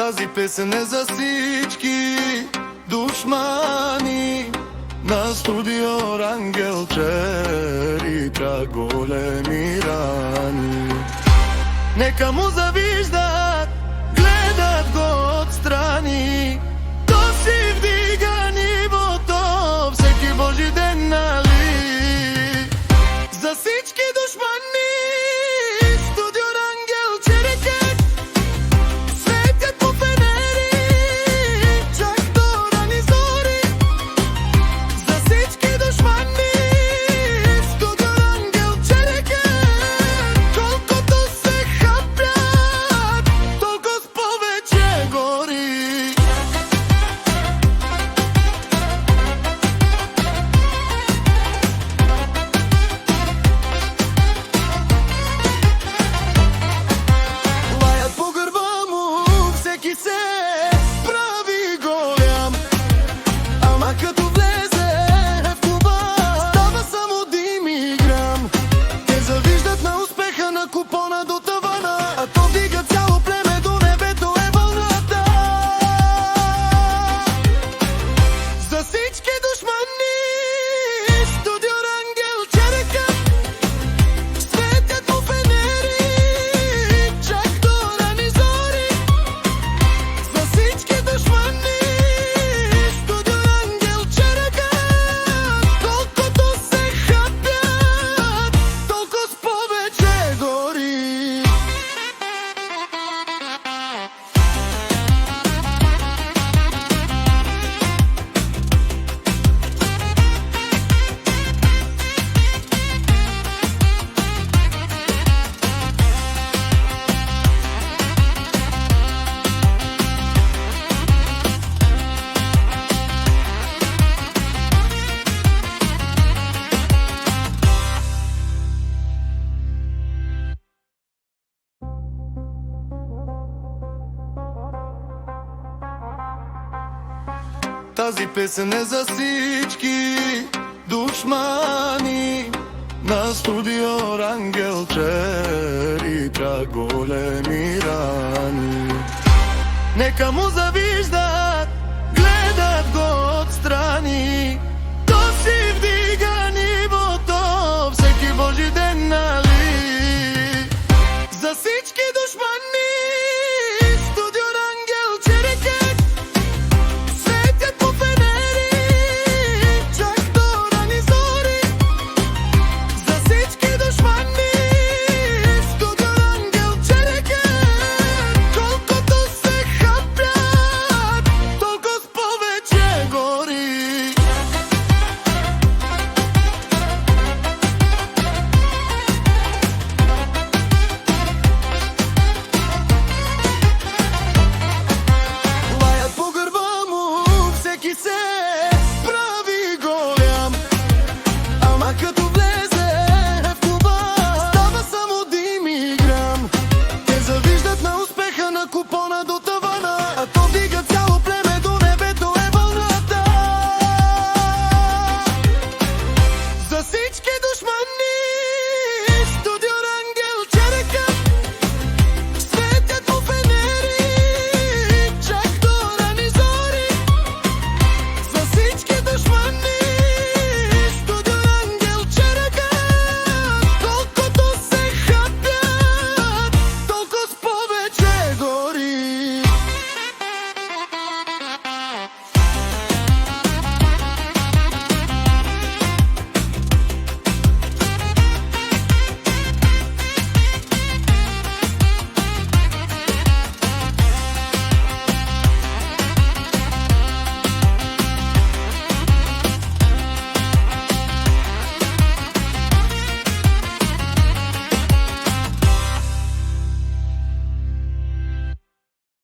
Тази песен е за всички душмани на студио Рангел Черика, големи рани. Нека му завиждат, гледат го отстрани. То си вдига нивото всеки божи ден, нали? За всички душмани студио Рангел Черика светят по фенери, чак до рани зори. За всички душмани студио Рангел Черика, колкото се хапят, толкова повече гори. Лаят по гърба му, всеки се прави голям, ама като влезе в клуба, става само дим и грам. Те завиждат на успеха на купона до тавана, а то вдига цяло племе до небето, е вълната. За всички душмани студио Рангел Черика светят по фенери, чак до рани зори. За всички душмани студио Рангел Черика, колкото се хапят, толкова повече гори. Тази песен е за всички душмани на студио Рангел Черика, големи рани. Нека му завижда,